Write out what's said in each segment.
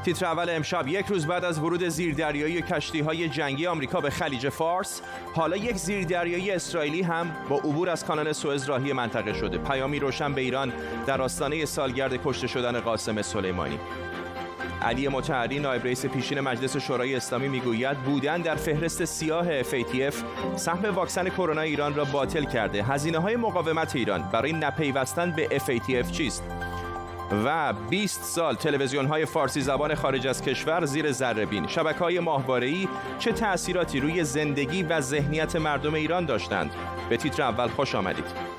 تیتر اول امشب: یک روز بعد از ورود زیردریایی کشتی‌های جنگی آمریکا به خلیج فارس، حالا یک زیردریایی اسرائیلی هم با عبور از کانال سوئز راهی منطقه شده. پیامی روشن به ایران در آستانه سالگرد کشته شدن قاسم سلیمانی. علی مطهری نایب رئیس پیشین مجلس شورای اسلامی میگوید بودن در فهرست سیاه FATF سهم واکسن کرونا ایران را باطل کرده. هزینه‌های مقاومت ایران برای نپیوستن به FATF چیست؟ و 20 سال تلویزیون‌های فارسی زبان خارج از کشور زیر ذره‌بین. شبکه‌های ماهواره‌ای چه تأثیراتی روی زندگی و ذهنیت مردم ایران داشتند؟ به تیتر اول خوش آمدید.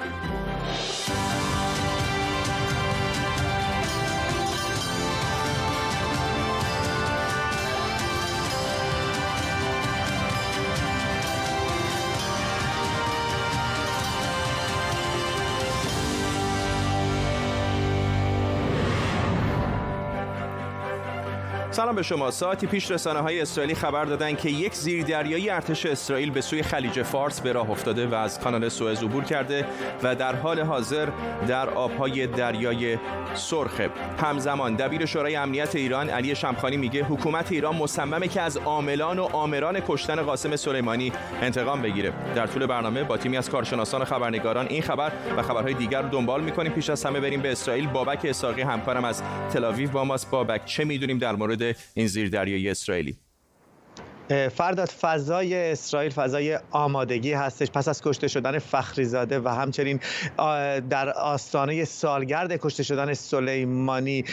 سلام به شما. ساعتی پیش رسانه‌های اسرائیلی خبر دادند که یک زیردریایی ارتش اسرائیل به سوی خلیج فارس به راه افتاده و از کانال سوئز عبور کرده و در حال حاضر در آب‌های دریای سرخه. همزمان دبیر شورای امنیت ایران علی شمخانی میگه حکومت ایران مصممه که از عاملان و آمران کشتن قاسم سلیمانی انتقام بگیره. در طول برنامه با تیمی از کارشناسان و خبرنگاران این خبر و خبرهای دیگر رو دنبال می‌کنیم. پیش از همه بریم به اسرائیل. بابک اسحاقی همکارم از تل‌آویو با ماست. بابک، چه می‌دونیم در مورد این زیردریایی اسرائیلی؟ فرداد، فضای اسرائیل فضای آمادگی هستش پس از کشته شدن فخریزاده و همچنین در آستانه سالگرد کشته شدن سلیمانی.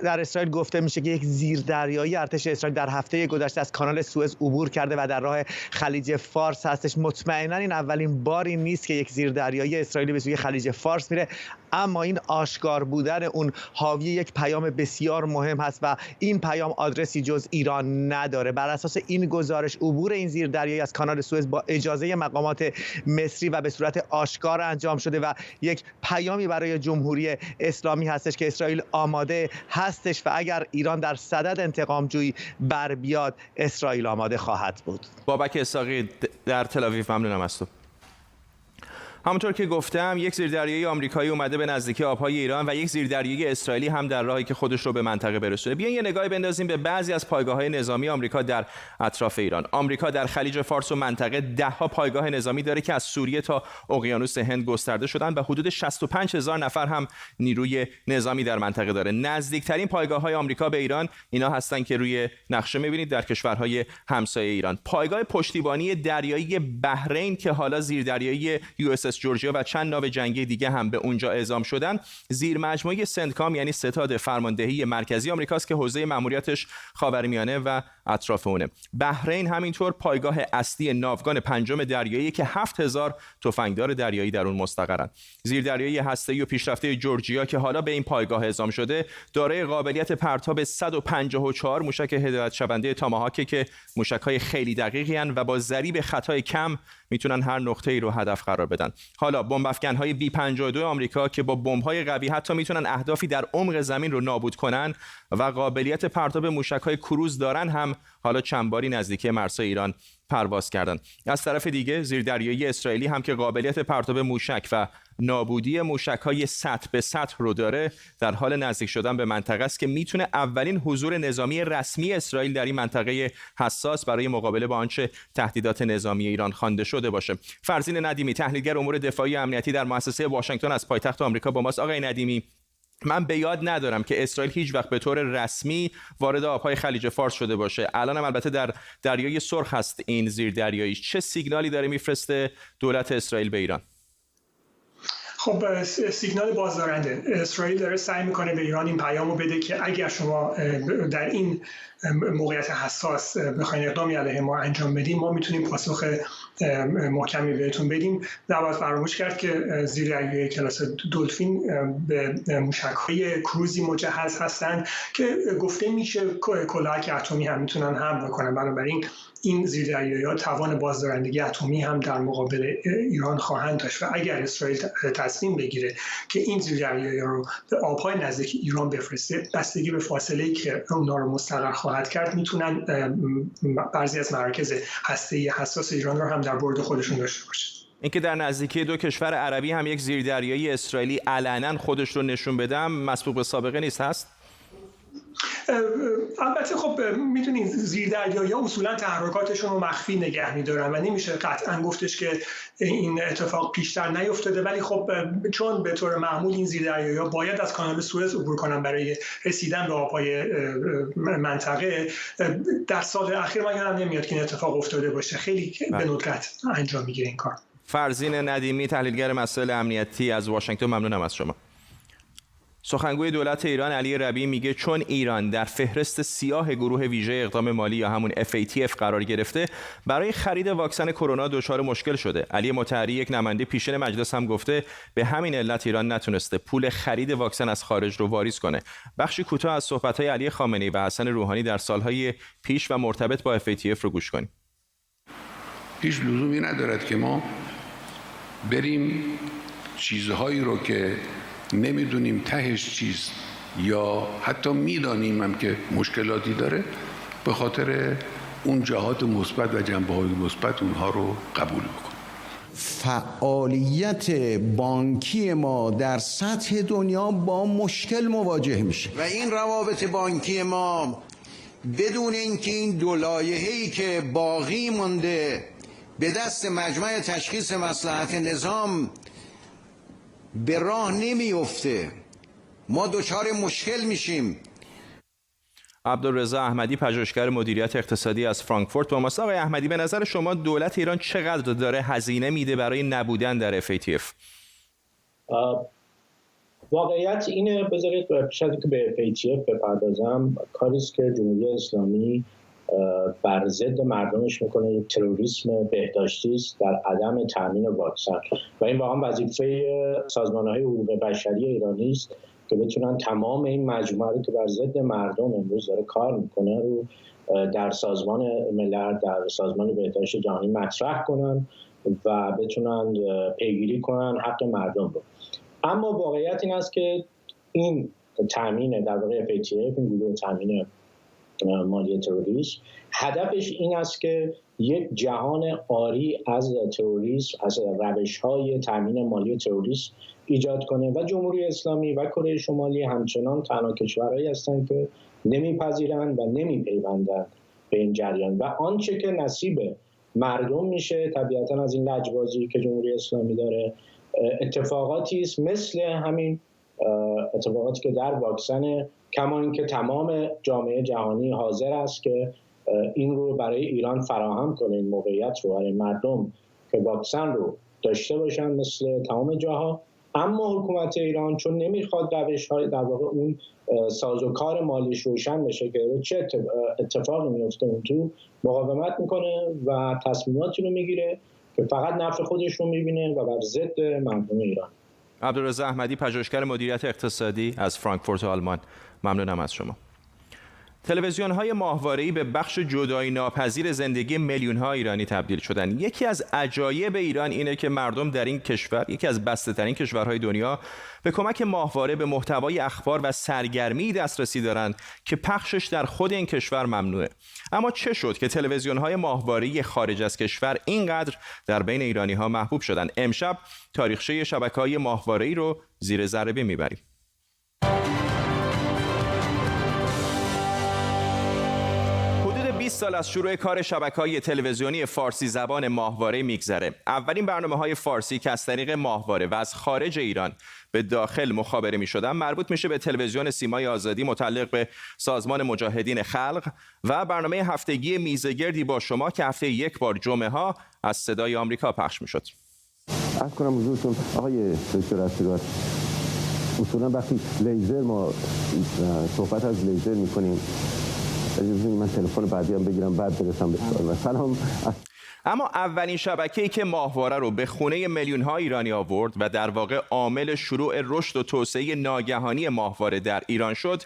در اسرائیل گفته میشه که یک زیردریایی ارتش اسرائیل در هفته گذشته از کانال سوئز عبور کرده و در راه خلیج فارس هستش. مطمئنا این اولین باری نیست که یک زیردریایی اسرائیلی به سوی خلیج فارس میره، اما این آشکار بودن اون حاوی یک پیام بسیار مهم هست و این پیام آدرسی جز ایران نداره. بر اساس این گزارش عبور این زیردریایی از کانال سوئز با اجازه مقامات مصری و به صورت آشکار انجام شده و یک پیامی برای جمهوری اسلامی هستش که اسرائیل آماده هستش و اگر ایران در صدد انتقام جویی بر بیاد، اسرائیل آماده خواهد بود. بابک اسحاقی در تل‌آویو، ممنونم از تو. همونطور که گفتم، یک زیردریایی آمریکایی اومده به نزدیکی آبهای ایران و یک زیردریایی اسرائیلی هم در راهی که خودش رو به منطقه برسونه. بیاین یه نگاهی بندازیم به بعضی از پایگاه‌های نظامی آمریکا در اطراف ایران. آمریکا در خلیج فارس و منطقه ده‌ها پایگاه نظامی داره که از سوریه تا اقیانوس هند گسترده شدن و حدود 65,000 نفر هم نیروی نظامی در منطقه داره. نزدیکترین پایگاه‌های آمریکا به ایران اینا هستن که روی نقشه می‌بینید در کشورهای همسایه ایران. پایگاه پشتیبانی دریایی بحرین که حالا زیردریایی USS جورجیا و چند ناو جنگی دیگه هم به اونجا اعزام شدن، زیر مجموعه سنتکام یعنی ستاد فرماندهی مرکزی آمریکاست که حوزه مأموریتش خاورمیانه و اطراف اونه. بحرین همینطور پایگاه اصلی ناوگان پنجم دریایی که 7000 تفنگدار دریایی در اون مستقرن. زیردریایی هسته‌ای و پیشرفته جورجیا که حالا به این پایگاه اعزام شده، دارای قابلیت پرتاب 154 موشک هدایت شونده تاماهاک که موشک‌های خیلی دقیقی هستند و با ضریب خطای کم میتونن هر نقطه‌ای رو هدف قرار بدن. حالا بمب افکن‌های B-52 آمریکا که با بمب‌های قوی حتی میتونن اهدافی در عمق زمین رو نابود کنن و قابلیت پرتاب موشک‌های کروز دارن هم حالا چند باری نزدیکی مرزهای ایران پرواز کردن. از طرف دیگه زیردریایی اسرائیلی هم که قابلیت پرتاب موشک و نابودی موشک‌های سطح به سطح رو داره، در حال نزدیک شدن به منطقه است که میتونه اولین حضور نظامی رسمی اسرائیل در این منطقه حساس برای مقابله با آنچه تهدیدات نظامی ایران خوانده شده باشه. فرزین ندیمی، تحلیلگر امور دفاعی و امنیتی در مؤسسه واشنگتن از پایتخت آمریکا با ماست. آقای ندیمی، من به یاد ندارم که اسرائیل هیچ وقت به طور رسمی وارد آبهای خلیج فارس شده باشه. الان هم البته در دریای سرخ هست این زیردریایی. چه سیگنالی داره میفرسته دولت اسرائیل به ایران؟ خب، سیگنال بازدارنده. اسرائیل داره سعی میکنه به ایران این پیامو بده که اگر شما در این موقعیت حساس بخواین اقدامی علیه ما انجام بدیم، ما میتونیم پاسخ محکمی بهتون بدیم. نباید فراموش کرد که زیردریایی کلاس دلفین به موشک‌های کروزی مجهز هستند که گفته میشه کلاهک اتمی هم میتونن حمل بکنن. بنابراین این زیردریایی‌ها توان بازدارندگی اتمی هم در مقابل ایران خواهند داشت و اگر اسرائیل تصمیم بگیره که این زیردریایی‌ها رو به آب‌های نزدیک ایران بفرسته، بستگی به فاصله‌ای که اونا رو مستقر خواهد کرد، میتونن بعضی از مراکز هسته‌ای حساس ایران رو هم در برد خودشون داشته باشن. اینکه در نزدیکی دو کشور عربی هم یک زیردریایی اسرائیلی علنا خودش رو نشون بده مسبوق به سابقه نیست هست؟ البته خب میدونید زیردریایی‌ها اصولا تحرکاتشون رو مخفی نگه می‌دارن و نمیشه قطعا گفتش که این اتفاق پیشتر نیفتاده، ولی خب چون به طور معمول این زیردریایی‌ها باید از کانال سوئز عبور کنن برای رسیدن به آب‌های منطقه، در سال اخیر من یادم نمیاد که این اتفاق افتاده باشه. خیلی به ندرت انجام میگیره این کار. فرزین ندیمی، تحلیلگر مسائل امنیتی از واشنگتن، ممنونم از شما. سخنگوی دولت ایران علی ربیعی میگه چون ایران در فهرست سیاه گروه ویژه اقدام مالی یا همون FATF قرار گرفته، برای خرید واکسن کرونا دچار مشکل شده. علی مطهری، یک نماینده پیشین مجلس، هم گفته به همین علت ایران نتونسته پول خرید واکسن از خارج رو واریز کنه. بخشی کوتاه از صحبت‌های علی خامنه‌ای و حسن روحانی در سالهای پیش و مرتبط با FATF رو گوش کنیم. هیچ لزومی ندارد که ما بریم چیزهایی رو که نمیدونیم تهش چیز یا حتی میدانیم هم که مشکلاتی داره، به خاطر اون جهات مثبت و جنبه‌های مثبت اونها رو قبول بکنیم. فعالیت بانکی ما در سطح دنیا با مشکل مواجه میشه و این روابط بانکی ما بدون اینکه این دو لایحه‌ای که باقی مونده به دست مجمع تشخیص مصلحت نظام به راه نمیفته، ما دچار مشکل میشیم. عبدالرضا احمدی، پژوهشگر مدیریت اقتصادی از فرانکفورت با ماست. آقای احمدی، به نظر شما دولت ایران چقدر داره هزینه میده برای نبودن در FATF؟ واقعیت اینه، بذارید پیش از اینکه به FATF بپردازم، کاری است که جمهوری اسلامی بر ضد مردمش میکنه، یک تروریسم بهداشتی است در عدم تامین واکسن و این واقعا وظیفه سازمان‌های حقوق بشری ایرانی است که بتونن تمام این مجموعه رو که بر ضد مردم امروز داره کار میکنه رو در سازمان ملل، در سازمان بهداشت جهانی مطرح کنن و بتونن پیگیری کنن حق مردم رو. اما واقعیت این است که این تامین در واقع FATF، این گروه تامین مالی تروریسم، هدفش این است که یک جهان عاری از تروریسم، از روش‌های تامین مالی تروریسم ایجاد کنه و جمهوری اسلامی و کره شمالی همچنان تنها کشورهایی هستند که نمیپذیرند و نمیپیوندند به این جریان و آنچه که نصیب مردم میشه طبیعتاً از این لجبازی که جمهوری اسلامی داره اتفاقاتی است مثل همین اتفاقاتی که در واکسن، کما اینکه تمام جامعه جهانی حاضر است که این رو برای ایران فراهم کنه، این موقعیت رو برای مردم که واکسن رو داشته باشن مثل تمام جاها. اما حکومت ایران چون نمیخواد روش‌های در واقع اون سازوکار مالیش روشن بشه که چه اتفاقی میفته اون تو، مقاومت میکنه و تصمیماتی رو میگیره که فقط نفع خودش رو میبینه و بر ضد مردم ایران. عبدالرضا احمدی، پژوهشگر مدیریت اقتصادی از فرانکفورت آلمان، ممنونم از شما. تلویزیون‌های ماهواره‌ای به بخش جدایی ناپذیر زندگی میلیون‌ها ایرانی تبدیل شدن. یکی از عجایب ایران اینه که مردم در این کشور، یکی از بسته‌ترین کشورهای دنیا، به کمک ماهواره به محتوای اخبار و سرگرمی دسترسی دارند که پخشش در خود این کشور ممنوعه. اما چه شد که تلویزیون‌های ماهواره‌ای خارج از کشور اینقدر در بین ایرانی‌ها محبوب شدن؟ امشب تاریخچه شبکه‌های ماهواره‌ای رو زیر ذره می‌بریم. 20 سال از شروع کار شبکه‌های تلویزیونی فارسی زبان ماهواره میگذره. اولین برنامه‌های فارسی که از طریق ماهواره و از خارج ایران به داخل مخابره می‌شدن مربوط میشه به تلویزیون سیمای آزادی متعلق به سازمان مجاهدین خلق و برنامه هفتگی میزگردی با شما که هفته یک بار جمعه‌ها از صدای آمریکا پخش می‌شد. عرض کنم حضورتون آقای دکتر اسیرات، اصولا وقتی لیزر ما صحبت از لیزر می‌کنیم، من تلفن بعدی هم بگیرم بعد برسم به سوال. سلام. اما اولین شبکه‌ای که ماهواره رو به خونه میلیون‌ها ایرانی آورد و در واقع عامل شروع رشد و توسعه ناگهانی ماهواره در ایران شد،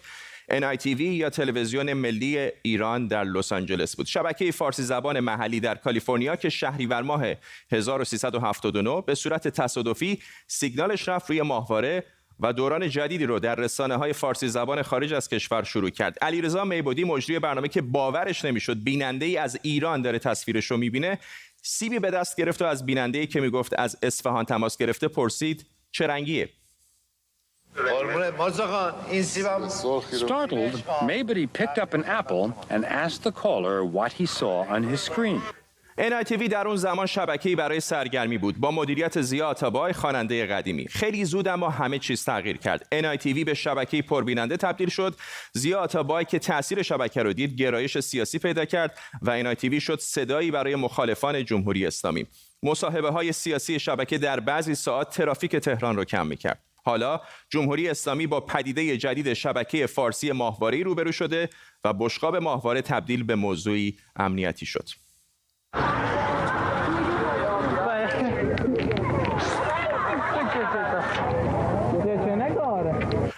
NITV یا تلویزیون ملی ایران در لس آنجلس بود. شبکه فارسی زبان محلی در کالیفرنیا که شهریور ماه 1379 به صورت تصادفی سیگنالش رفت روی ماهواره و دوران جدیدی رو در رسانه‌های فارسی زبان خارج از کشور شروع کرد. علیرضا میبودی، مجری برنامه که باورش نمیشد بیننده‌ای از ایران داره تصویرش رو میبینه، سیبی به دست گرفت و از بیننده‌ای که میگفت از اصفهان تماس گرفته پرسید چه رنگیه؟ Startled, Maybody picked up an apple and asked the caller what he saw on his screen. NITV در اون زمان شبکه‌ای برای سرگرمی بود با مدیریت ضیا آتابای، خواننده قدیمی. خیلی زود اما همه چیز تغییر کرد. NITV به شبکه‌ای پربیننده تبدیل شد. ضیا آتابای که تأثیر شبکه رو دید، گرایش سیاسی پیدا کرد و NITV شد صدایی برای مخالفان جمهوری اسلامی. مصاحبه‌های سیاسی شبکه در بعضی ساعات ترافیک تهران رو کم می‌کرد. حالا جمهوری اسلامی با پدیده جدید شبکه فارسی ماهواره‌ای روبرو شده و بشقاب ماهواره تبدیل به موضوعی امنیتی شد.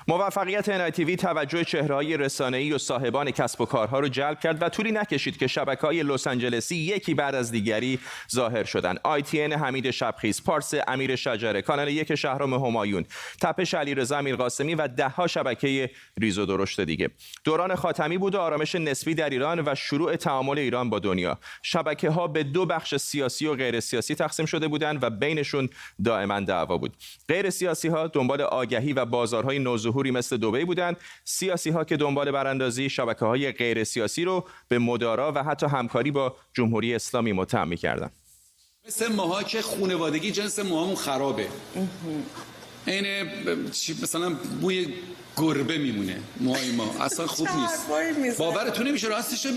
موفقیت NITV توجه چهره‌های رسانه‌ای و صاحبان کسب و کارها رو جلب کرد و طولی نکشید که شبکه‌های لس آنجلسی یکی بعد از دیگری ظاهر شدند. ITN حمید شبخیز، پارس امیر شجره، کانال 1 شهرام همایون، تپش علیرضا امیرقاسمی و ده‌ها شبکه ریز و درشت دیگه. دوران خاتمی بود و آرامش نسبی در ایران و شروع تعامل ایران با دنیا. شبکه‌ها به دو بخش سیاسی و غیر سیاسی تقسیم شده بودند و بینشون دائما دعوا بود. غیر سیاسی‌ها دنبال آگهی و بازارهای نوظهوری مثل دبی بودند، سیاسی‌ها که دنبال براندازی شبکه‌های غیر سیاسی رو به مدارا و حتی همکاری با جمهوری اسلامی متهم می‌کردند. مثل ماها که خانوادگی جنس موهامون خرابه. عین مثلا بوی گربه میمونه موهای ما، اصلا خوب نیست. باورتون نمیشه راستش رو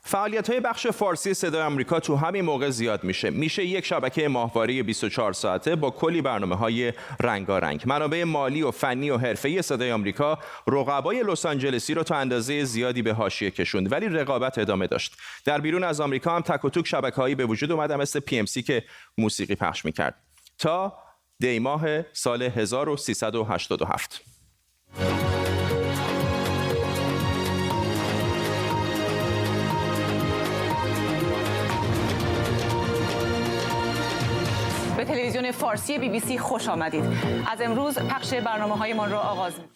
فعالیت‌های بخش فارسی صدای آمریکا تو همین موقع زیاد میشه یک شبکه ماهواره 24 ساعته با کلی برنامه‌های رنگارنگ. منابع مالی و فنی و حرفه‌ای صدای آمریکا رقبای لس آنجلسی رو تا اندازه زیادی به حاشیه کشوند، ولی رقابت ادامه داشت. در بیرون از آمریکا هم تک و توک شبکه‌هایی به وجود اومد مثل PMC که موسیقی پخش می‌کرد تا دی ماه سال 1387. به تلویزیون فارسی BBC خوش آمدید. از امروز پخش برنامه‌هایمان را آغاز می‌کنیم.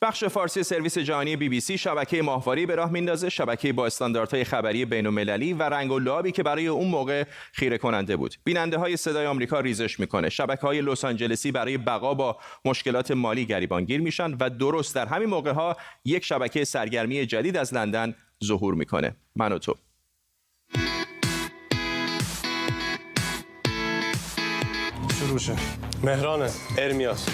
بخش فارسی سرویس جهانی BBC شبکه ماهواره‌ای به راه میندازه، شبکه با استانداردهای خبری بین‌المللی و رنگ و لعابی که برای اون موقع خیره کننده بود. بیننده‌های صدای آمریکا ریزش میکنه. شبکه‌های لس آنجلسی برای بقا با مشکلات مالی گریبانگیر میشن و درست در همین موقع‌ها یک شبکه سرگرمی جدید از لندن ظهور میکنه. من و تو. شروع شه. مهران ارمیاس.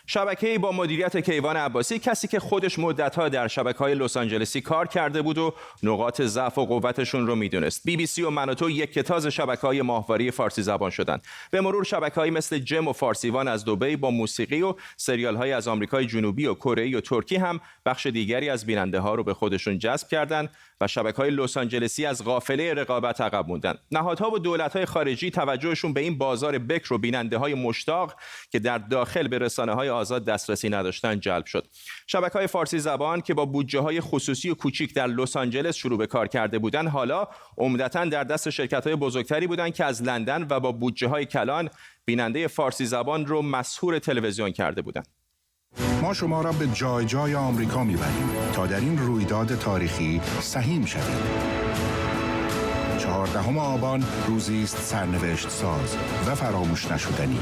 شبکه‌ای با مدیریت کیوان عباسی، کسی که خودش مدت‌ها در شبکه‌های لس آنجلسی کار کرده بود و نقاط ضعف و قوتشون رو میدونست. BBC و من و تو یک کتاز شبکه‌های ماهواره فارسی زبان شدند. به مرور شبکه‌هایی مثل جم و فارسیوان از دبی با موسیقی و سریال‌های از آمریکای جنوبی و کره و ترکی هم بخش دیگری از بیننده‌ها رو به خودشون جذب کردند و شبکه‌های لس آنجلسی از قافله رقابت عقب موندن. نهادها و دولت‌های خارجی توجهشون به این بازار بکر و بیننده‌های مشتاق که در داخل به رسانه‌های آزاد دسترسی نداشتن جلب شد. شبکه‌های فارسی زبان که با بودجه‌های خصوصی و کوچیک در لس آنجلس شروع به کار کرده بودند، حالا عمدتاً در دست شرکت‌های بزرگتری بودند که از لندن و با بودجه‌های کلان بیننده فارسی زبان رو مسحور تلویزیون کرده بودند. ما شما را به جای جای آمریکا می‌بریم تا در این رویداد تاریخی سهیم شوید. 14 آبان روزی است سرنوشت ساز و فراموش نشدنی.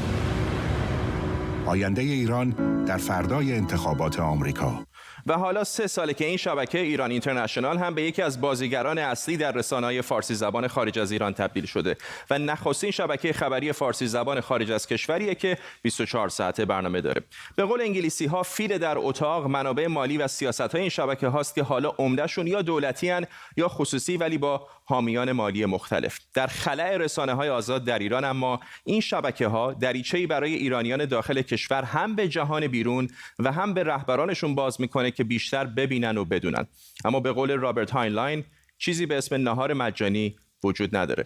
آینده ایران در فردای انتخابات آمریکا. و حالا 3 ساله که این شبکه ایران اینترنشنال هم به یکی از بازیگران اصلی در رسانه‌های فارسی زبان خارج از ایران تبدیل شده و نخستین شبکه خبری فارسی زبان خارج از کشوریه که 24 ساعته برنامه داره. به قول انگلیسی‌ها فیل در اتاق منابع مالی و سیاست‌های این شبکه هاست که حالا عمده‌شون یا دولتی ان یا خصوصی ولی با حامیان مالی مختلف. در خلأ رسانه‌های آزاد در ایران اما این شبکه‌ها دریچه‌ای برای ایرانیان داخل کشور هم به جهان بیرون و هم به رهبرانشون باز می‌کنه که بیشتر ببینن و بدونن. اما به قول رابرت هاینلاین چیزی به اسم نهار مجانی وجود نداره.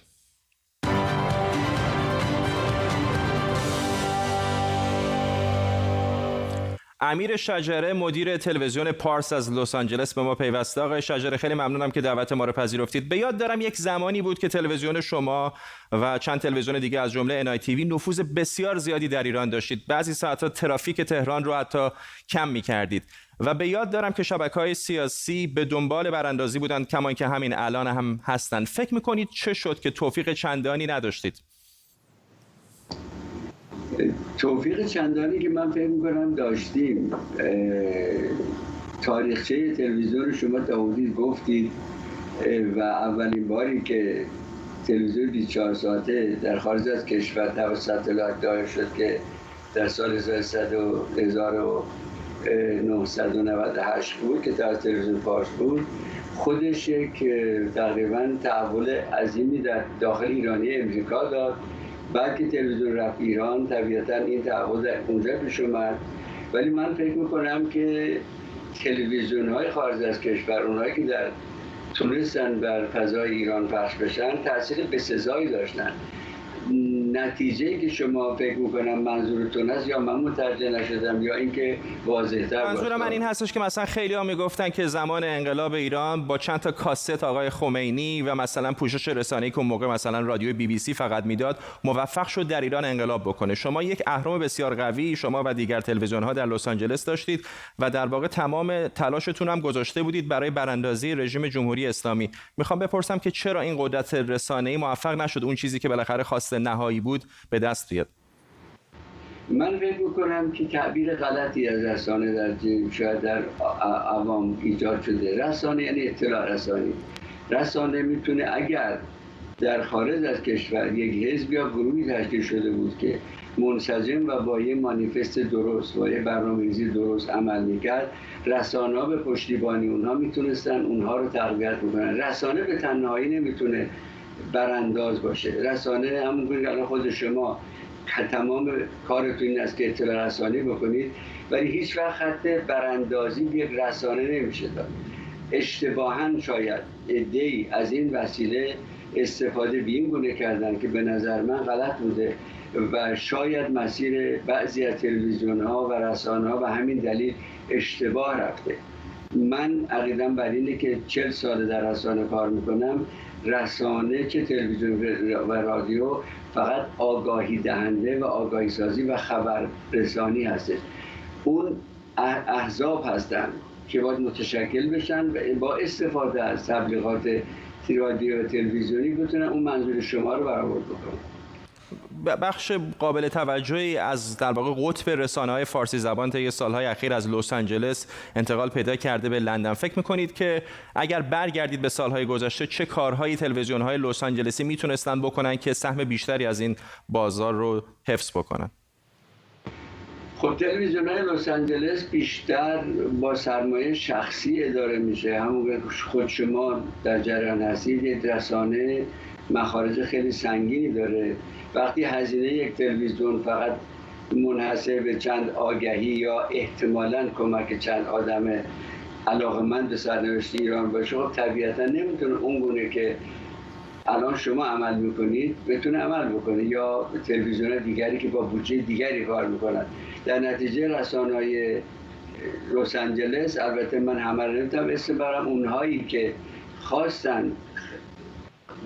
امیر شجره مدیر تلویزیون پارس از لس آنجلس به ما پیوسته. آقای شجره خیلی ممنونم که دعوت ما رو پذیرفتید. به یاد دارم یک زمانی بود که تلویزیون شما و چند تلویزیون دیگه از جمله NITV نفوذ بسیار زیادی در ایران داشتید. بعضی ساعت‌ها ترافیک تهران رو حتی کم می‌کردید. و به یاد دارم که شبکه‌های سیاسی به دنبال براندازی بودند، کما که همین الان هم هستند. فکر می‌کنید چه شد که توفیق چندانی نداشتید؟ توفیق چندانی که من فکر می‌کنم داشتیم. تاریخچه تلویزیون شما تا حدود گفتید و اولین باری که تلویزیون 24 ساعته در خارج از کشور توسط ساتلایت دایر شد که در سال 1998 بود که در تلویزیون فارس بود، خودش یک تقریبا تحول عظیمی در داخل ایرانی امریکا داد. بعد که تلویزیون رفت ایران طبیعتا این تحول در اونجا پیش اومد. ولی من فکر میکنم که تلویزیون‌های خارج از کشور، اونهایی که در تونستن بر فضای ایران پخش بشن، تاثیر بسزایی داشتن. نتیجه‌ای که شما فکر می‌کنم منظورتون است، یا من متوجه نشدم یا اینکه واضح‌تر باشه. منظور من این هستش که مثلا خیلی‌ها میگفتن که زمان انقلاب ایران با چند تا کاست آقای خمینی و مثلا پوشش رسانه‌ای که اون موقع مثلا رادیو BBC فقط میداد، موفق شد در ایران انقلاب بکنه. شما یک اهرم بسیار قوی، شما و دیگر تلویزیون‌ها در لس آنجلس داشتید و در واقع تمام تلاشتون هم گذاشته بودید برای براندازی رژیم جمهوری اسلامی. میخوام بپرسم که چرا این قدرت رسانه‌ای موفق نشد اون چیزی که بالاخره خواست نهایی بود به دست بیاد؟ من فکر میکنم که تعبیر غلطی از رسانه در شاید در عوام ایجاد شده. رسانه یعنی اطلاع رسانی. رسانه میتونه اگر در خارج از کشور یک حزب یا گروهی تشکیل شده بود که منسجم و با یه مانیفست درست و یه برنامه‌ریزی درست عمل میکرد، رسانه‌ها به پشتیبانی اونها میتونستن اونها رو تقویت بکنن. رسانه به تنهایی نمیتونه برانداز باشه. رسانه همونطور که الان خود شما تمام کارتون این است که اطلاع رسانی بکنید، ولی هیچ وقت خط براندازی یک رسانه نمیشه داد. اشتباهاً شاید عده‌ای از این وسیله استفاده به این گونه کردن که به نظر من غلط بوده و شاید مسیر بعضی از تلویزیون‌ها و رسانه‌ها به همین دلیل اشتباه رفته. من عقیده‌ام بر اینه که 40 سال در رسانه کار میکنم. رسانه که تلویزیون و رادیو فقط آگاهی دهنده و آگاهی سازی و خبر رسانی هستش. اون احزاب هستن که باید متشکل بشن و با استفاده از تبلیغات رادیو و تلویزیونی بتونن اون منظور شما رو برآورد بکنن. بخش قابل توجهی از در واقع قطب رسانه‌های فارسی زبان طی سالهای اخیر از لس آنجلس انتقال پیدا کرده به لندن. فکر می‌کنید که اگر برگردید به سالهای گذشته چه کارهایی تلویزیون‌های لس آنجلسی میتونستن بکنن که سهم بیشتری از این بازار رو حفظ بکنن؟ خب تلویزیون‌های لس آنجلس بیشتر با سرمایه شخصی اداره میشه. همون خود شما در جریان هستید، یک رسانه مخارج خیلی سنگینی داره. وقتی هزینه یک تلویزیون فقط منحصر به چند آگهی یا احتمالاً کمک چند آدم علاقه‌مند به سرنوشت ایران باشه، خب طبیعتاً نمیتونه اون گونه که الان شما عمل میکنید بتونه عمل بکنه، یا تلویزیون دیگری که با بودجه دیگری کار میکنن. در نتیجه رسانه‌های لس آنجلس، البته من همه رو نمیتونم اسم برم، اونهایی که خواستن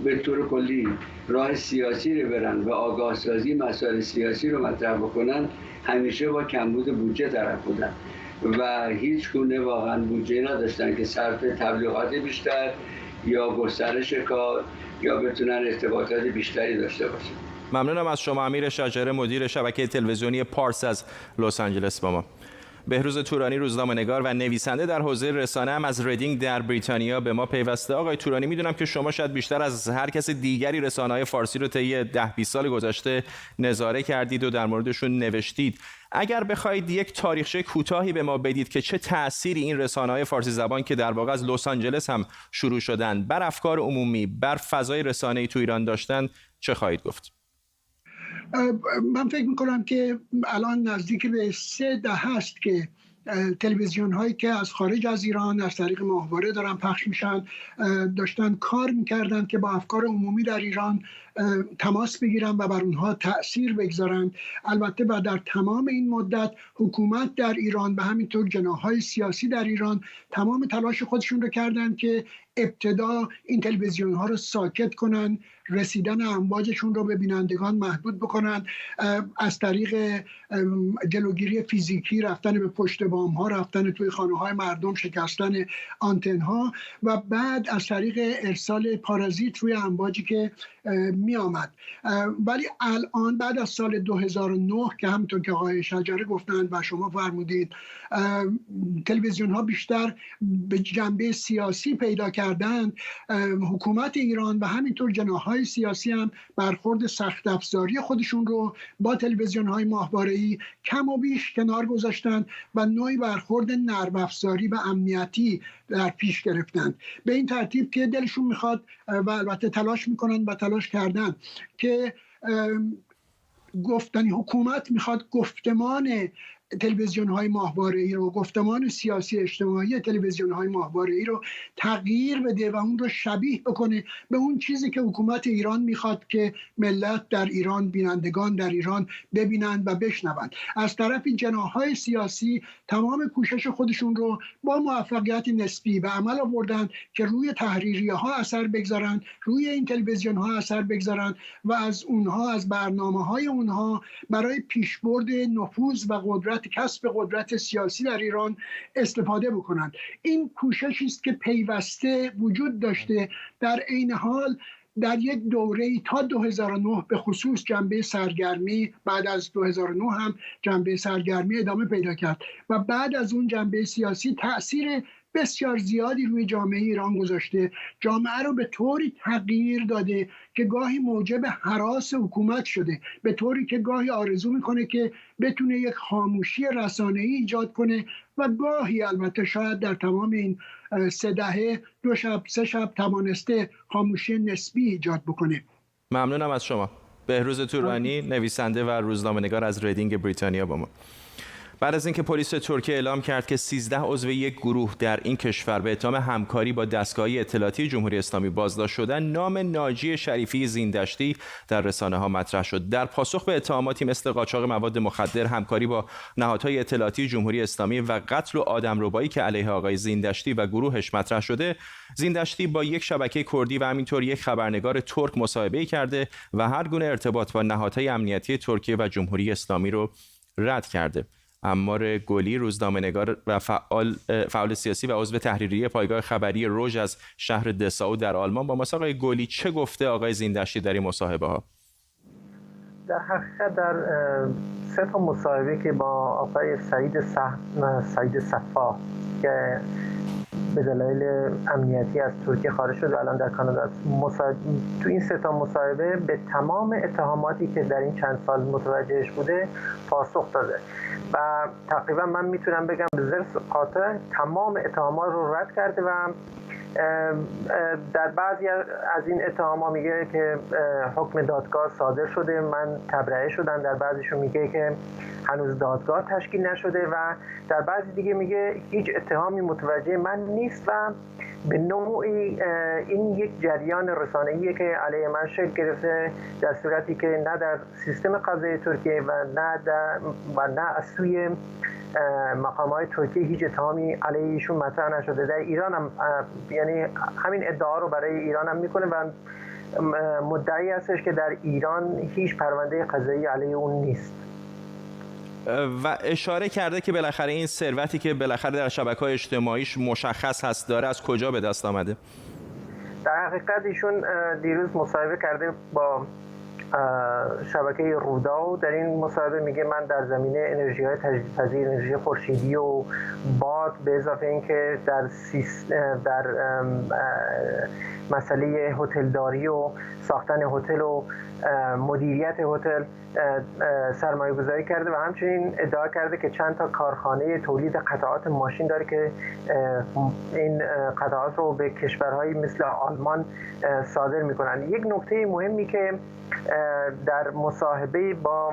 به طور کلی راه سیاسی رو برن و آگاه سازی مسائل سیاسی رو مطرح بکنن، همیشه با کمبود بودجه طرف بودن و هیچ گونه واقعا بودجه نداشتن که صرف تبلیغات بیشتر یا گسترش کار یا بتونن ارتباطات بیشتری داشته باشن. ممنونم از شما امیر شجره، مدیر شبکه تلویزیونی پارس از لس آنجلس با ما. بهروز تورانی، روزنامه‌نگار و نویسنده در حوزه رسانه، هم از ریدینگ در بریتانیا به ما پیوسته. آقای تورانی، میدونم که شما شاید بیشتر از هر کس دیگری رسانه‌های فارسی رو طی 10-20 سال گذشته نظاره کردید و در موردشون نوشتید. اگر بخواید یک تاریخچه کوتاهی به ما بدید که چه تأثیری این رسانه‌های فارسی زبان که در واقع از لس آنجلس هم شروع شدن بر افکار عمومی، بر فضای رسانه‌ای تو ایران داشتن، چه خواهید گفت؟ من فکر میکنم که الان نزدیک به 3 دهه است که تلویزیون هایی که از خارج از ایران از طریق ماهواره دارن پخش میشن داشتن کار میکردن که با افکار عمومی در ایران تماس بگیرن و بر اونها تأثیر بگذارن. البته و در تمام این مدت حکومت در ایران و همینطور جناح‌های سیاسی در ایران تمام تلاش خودشون رو کردن که ابتدا این تلویزیون ها رو ساکت کنن، رسیدن امواجشون رو به بینندگان محدود بکنن، از طریق جلوگیری فیزیکی رفتن به پشت بام ها، رفتن توی خانه های مردم، شکستن آنتن ها و بعد از طریق ارسال پارازیت روی امواجی که می آمد. ولی الان بعد از سال 2009 که همونطور که آقای شجره گفتند و شما فرمودید تلویزیون ها بیشتر به جنبه سیاسی پیدا کردند، حکومت ایران و همینطور جناح‌های سیاسی هم برخورد سخت افزاری خودشون رو با تلویزیون‌های ماهواره‌ای کم و بیش کنار گذاشتند و نوعی برخورد نرم افزاری و امنیتی در پیش گرفتند، به این ترتیب که دلشون میخواد و البته تلاش میکنن و تلاش کردن که حکومت میخواد گفتمان تلویزیون‌های ماهواره‌ای رو، گفتمان سیاسی اجتماعی تلویزیون‌های ماهواره‌ای رو تغییر بده و اون رو شبیه بکنه به اون چیزی که حکومت ایران میخواد که ملت در ایران، بینندگان در ایران ببینند و بشنوند. از طرف جناح‌های سیاسی تمام کوشش خودشون رو با موفقیت نسبی به عمل آوردن که روی تحریریه‌ها اثر بگذارن، روی این تلویزیون‌ها اثر بگذارن و از اونها، از برنامه‌های اونها برای پیشبرد نفوذ و کسب قدرت سیاسی در ایران استفاده بکنند. این کوششی است که پیوسته وجود داشته. در عین حال در یک دوره‌ای تا 2009 به خصوص جنبه سرگرمی، بعد از 2009 هم جنبه سرگرمی ادامه پیدا کرد و بعد از اون جنبه سیاسی تأثیر بسیار زیادی روی جامعه ایران گذاشته، جامعه رو به طوری تغییر داده که گاهی موجب هراس حکومت شده، به طوری که گاهی آرزو میکنه که بتونه یک خاموشی رسانه‌ای ایجاد کنه و گاهی البته شاید در تمام این 3 دهه 2 شب 3 شب توانسته خاموشی نسبی ایجاد بکنه. ممنونم از شما. بهروز تورانی، نویسنده و روزنامه‌نگار از ریدینگ بریتانیا با ما. بعد از اینکه پلیس ترکیه اعلام کرد که 13 عضو یک گروه در این کشور به اتهام همکاری با دستگاه اطلاعاتی جمهوری اسلامی بازداشت شدن، نام ناجی شریفی زیندشتی در رسانه‌ها مطرح شد. در پاسخ به اتهاماتی مثل قاچاق مواد مخدر، همکاری با نهادهای اطلاعاتی جمهوری اسلامی و قتل و آدمربایی که علیه آقای زیندشتی و گروهش مطرح شده، زیندشتی با یک شبکه کردی و همینطور یک خبرنگار ترک مصاحبه کرده و هر گونه ارتباط با نهادهای امنیتی ترکیه و جمهوری اسلامی رو رد کرده. عمار گلی، روزنامه‌نگار و فعال سیاسی و عضو تحریریه پایگاه خبری روژ از شهر دساو در آلمان با ماست. آقای گلی، چه گفته آقای زیندشتی در این مصاحبه ها؟ در حقیقت در 3 تا مصاحبه که با آقای سعید صفا که به دلایل امنیتی از ترکیه خارج شده الان در کانادا است، تو این 3 تا مصاحبه به تمام اتهاماتی که در این چند سال متوجهش بوده پاسخ داده و تقریبا من میتونم بگم به ذرس قاطع تمام اتهامات رو رد کرده و در بعضی از این اتهامات میگه که حکم دادگاه صادر شده، من تبرئه شدم، در بعضیشون میگه که هنوز دادگاه تشکیل نشده و در بعضی دیگه میگه هیچ اتهامی متوجه من نیست و به نوعی این یک جریان رسانه‌ایه که علیه من شکل گرفته در صورتی که نه در سیستم قضایی ترکیه و نه از سوی مقامات ترکیه هیچ اتهامی علیه ایشون مطرح نشده. در ایران هم یعنی همین ادعا رو برای ایران هم میکنه و مدعی هستش که در ایران هیچ پرونده قضایی علیه اون نیست و اشاره کرده که بالاخره این ثروتی که بالاخره در شبکه‌های اجتماعیش مشخص هست داره از کجا به دست آمده؟ در حقیقت ایشون دیروز مصاحبه کرده با شبکه رودا و در این مصاحبه میگه من در زمینه انرژی های تجدیدپذیر، انرژی خورشیدی و باد به اضافه اینکه در مسئله هتلداری و ساختن هتل و مدیریت هتل سرمایه گذاری کرده و همچنین ادعا کرده که چند تا کارخانه تولید قطعات ماشین داره که این قطعات رو به کشورهایی مثل آلمان صادر میکنن. یک نکته مهمی که در مصاحبه با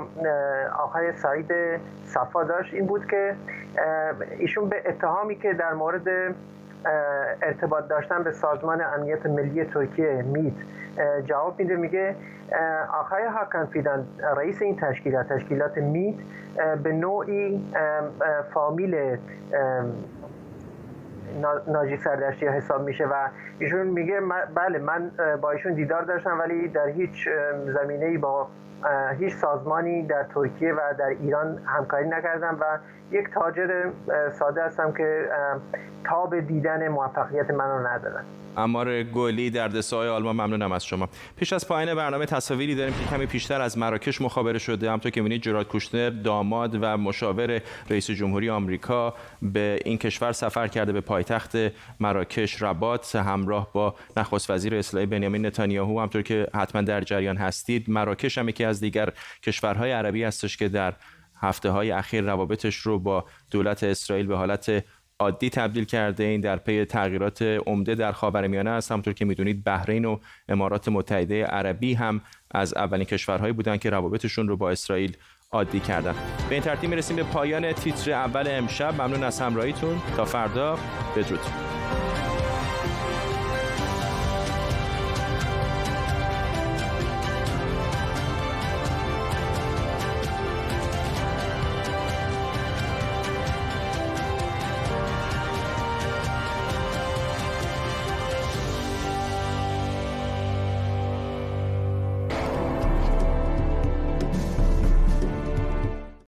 آقای سعید صفا داشت این بود که ایشون به اتهامی که در مورد ارتباط داشتن به سازمان امنیت ملی ترکیه میت جواب میده، میگه آقای هاکان فیدان رئیس این تشکیلات میت به نوعی فامیل ناجی سردشتی حساب میشه و ایشون میگه بله من با ایشون دیدار داشتم ولی در هیچ زمینه‌ای با هیچ سازمانی در ترکیه و در ایران همکاری نکردم و یک تاجر ساده هستم که تاب دیدن موفقیت من رو ندارم. عمار گلی، دردسرای آلمان، ممنونم از شما. پیش از پایان برنامه تصاویری داریم که کمی پیشتر از مراکش مخابره شده. همونطور که می‌بینید جرارد کوشنر داماد و مشاور رئیس جمهوری آمریکا به این کشور سفر کرده، به پایتخت مراکش رباط، همراه با نخست وزیر اسرائیل بنیامین نتانیاهو. همونطور که حتما در جریان هستید مراکش هم یکی از دیگر کشورهای عربی هستش که در هفته‌های اخیر روابطش رو با دولت اسرائیل به حالت عادی تبدیل کرده. این در پی تغییرات عمده در خاورمیانه است. همونطور که میدونید بحرین و امارات متحده عربی هم از اولین کشورهایی بودند که روابطشون رو با اسرائیل عادی کردن. به این ترتیب میرسیم به پایان تیتر اول امشب. ممنون از همراهیتون. تا فردا، بدرود.